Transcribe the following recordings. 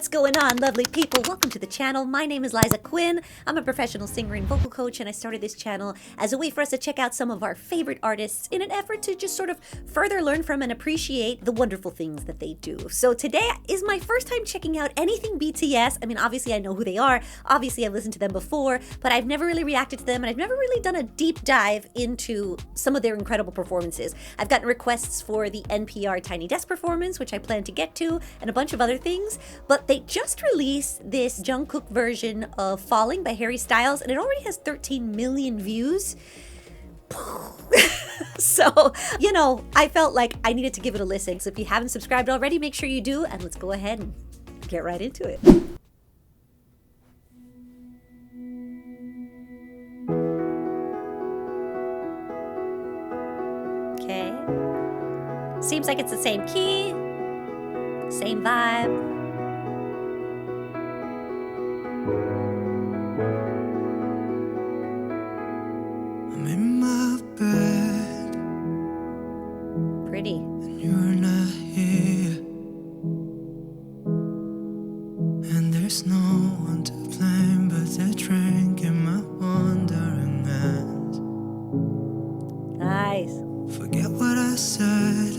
What's going on, lovely people? Welcome to the channel. My name is Liza Quinn. I'm a professional singer and vocal coach, and I started this channel as a way for us to check out some of our favorite artists in an effort to just sort of further learn from and appreciate the wonderful things that they do. So today is my first time checking out anything BTS. I mean, obviously I know who they are. Obviously I've listened to them before, but I've never really reacted to them, and I've never really done a deep dive into some of their incredible performances. I've gotten requests for the NPR Tiny Desk performance, which I plan to get to, and a bunch of other things. But they just released this Jungkook version of Falling by Harry Styles, and it already has 13 million views. So, you know, I felt like I needed to give it a listen. So if you haven't subscribed already, make sure you do, and let's go ahead and get right into it. Okay. Seems like it's the same key, same vibe. I'm in my bed, Pretty. and you're not here, and there's no one to blame but the drink in my wandering hands. Nice. Forget what I said,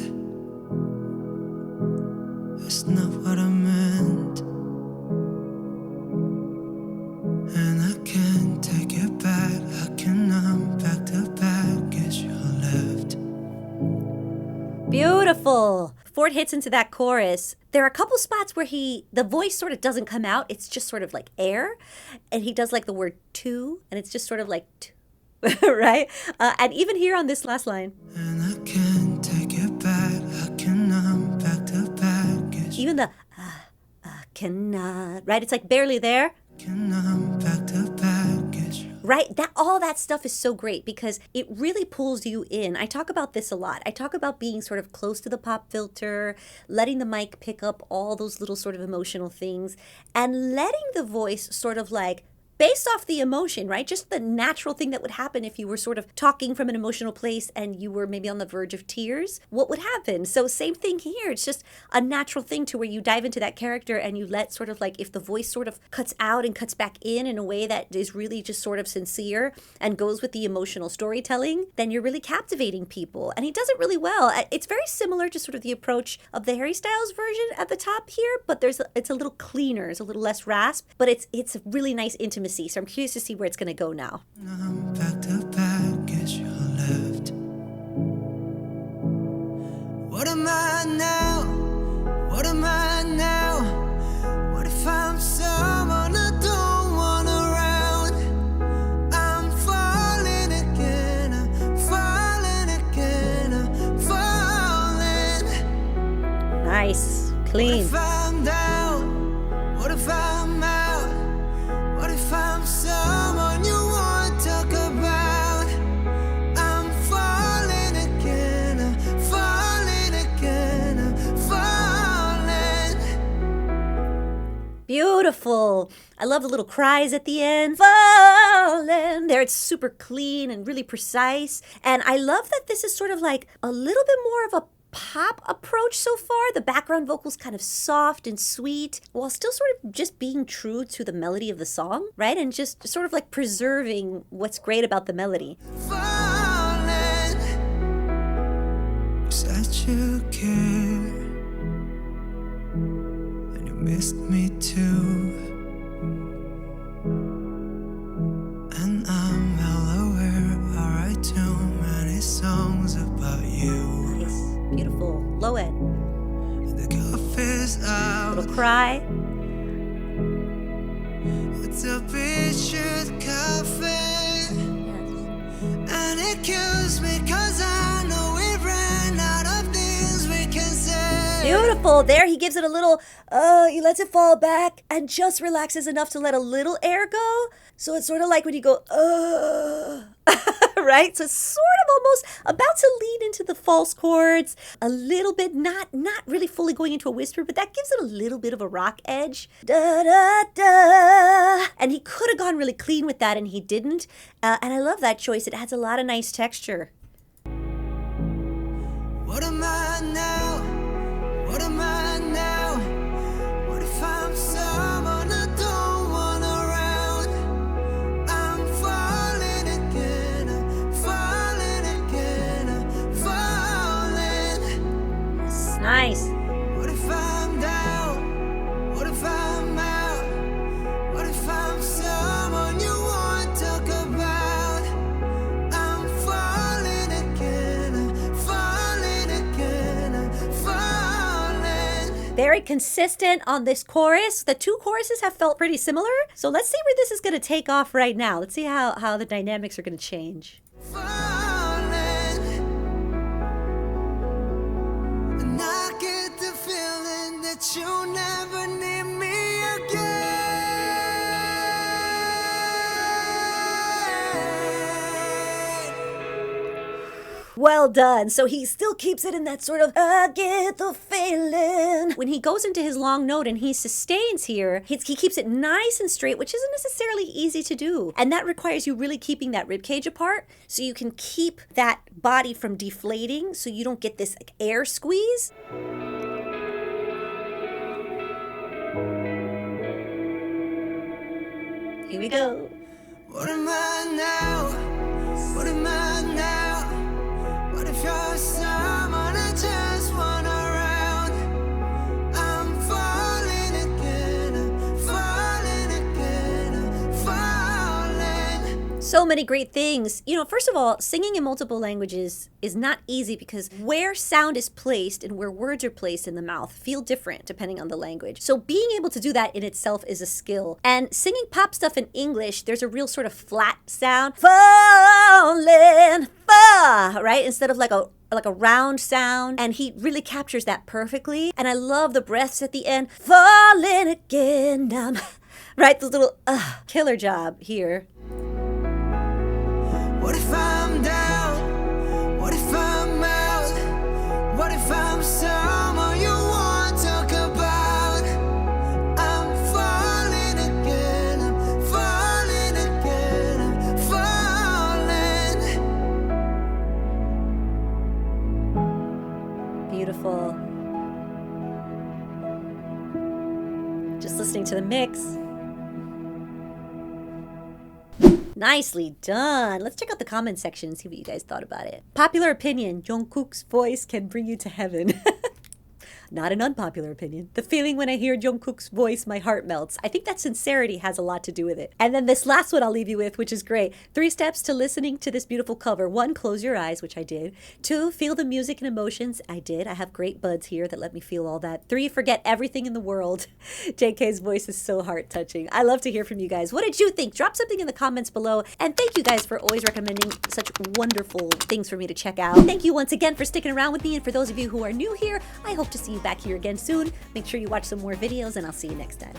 it's not what I meant, and I can't take it back. I can unpack the baggage you left. Beautiful. Before it hits into that chorus, there are a couple spots where the voice sort of doesn't come out. It's just sort of like air, and he does like the word to, and it's just sort of like right? And even here on this last line, And I can't take it back. I can unpack the baggage. even the cannot, right? It's like barely there. Can unpack the baggage. Right? All that stuff is so great because it really pulls you in. I talk about this a lot. I talk about being sort of close to the pop filter, letting the mic pick up all those little sort of emotional things, and letting the voice sort of like, based off the emotion, right? Just the natural thing that would happen if you were sort of talking from an emotional place and you were maybe on the verge of tears. What would happen? So same thing here. It's just a natural thing to where you dive into that character and you let sort of like, if the voice sort of cuts out and cuts back in a way that is really just sort of sincere and goes with the emotional storytelling, then you're really captivating people. And he does it really well. It's very similar to sort of the approach of the Harry Styles version at the top here, but it's a little cleaner, it's a little less rasp, but it's a really nice intimacy. So I'm curious to see where it's going to go now. Unpack the baggage you left. What am I now? What am I now? What if I'm someone I don't want around? I'm falling again. I'm falling again. I'm falling. Nice, What clean. if I'm down? What if I'm out? What if I'm someone you won't talk about? I'm falling again, I'm falling again, I'm falling. Beautiful. I love the little cries at the end. Falling. There, it's super clean and really precise. And I love that this is sort of like a little bit more of a pop approach so far. The background vocals kind of soft and sweet while still sort of just being true to the melody of the song, right? And just sort of like preserving what's great about the melody. Falling. You said you care, and you missed me too. And I'm well aware I write too many songs about you. Nice, beautiful, low end, The coffee's out. little cry. It's a beetroot coffee, and it kills me 'cause I know we ran out of things we can say. Beautiful. There he gives it a little, he lets it fall back and just relaxes enough to let a little air go. So it's sort of like when you go, right? So it's sort of almost about to lean into the false chords, a little bit, not really fully going into a whisper, but that gives it a little bit of a rock edge. Da, da, da. And he could have gone really clean with that, and he didn't. And I love that choice. It adds a lot of nice texture. What am I now? What am I now? What if I'm so Very consistent on this chorus. The two choruses have felt pretty similar. So let's see where this is going to take off right now. Let's see how the dynamics are going to change. Falling, and I get the feeling that you'll never need me again. Well done. So he still keeps it in that sort of, I get the feeling. When he goes into his long note and he sustains here, he keeps it nice and straight, which isn't necessarily easy to do. And that requires you really keeping that rib cage apart so you can keep that body from deflating so you don't get this like, air squeeze. Here we go. What am I now? What am I now? What if you're someone I just want around? I'm falling again, I'm falling again, I'm falling. So many great things. You know, first of all, singing in multiple languages is not easy because where sound is placed and where words are placed in the mouth feel different depending on the language. So being able to do that in itself is a skill. And singing pop stuff in English, there's a real sort of flat sound. Falling, right? Instead of like a round sound, and he really captures that perfectly. And I love the breaths at the end. Falling again, right? The little killer job here. What if I'm down? What if I'm out? What if I'm someone you want to talk about? I'm falling again, I'm falling again, I'm falling. Beautiful. Just listening to the mix. Nicely done. Let's check out the comment section and see what you guys thought about it. Popular opinion, Jungkook's voice can bring you to heaven. Not an unpopular opinion. The feeling when I hear Jungkook's voice, my heart melts. I think that sincerity has a lot to do with it. And then this last one I'll leave you with, which is great. 3 steps to listening to this beautiful cover. 1, close your eyes, which I did. 2, feel the music and emotions. I did. I have great buds here that let me feel all that. 3, forget everything in the world. JK's voice is so heart-touching. I love to hear from you guys. What did you think? Drop something in the comments below. And thank you guys for always recommending such wonderful things for me to check out. Thank you once again for sticking around with me. And for those of you who are new here, I hope to see you back here again soon. Make sure you watch some more videos, and I'll see you next time.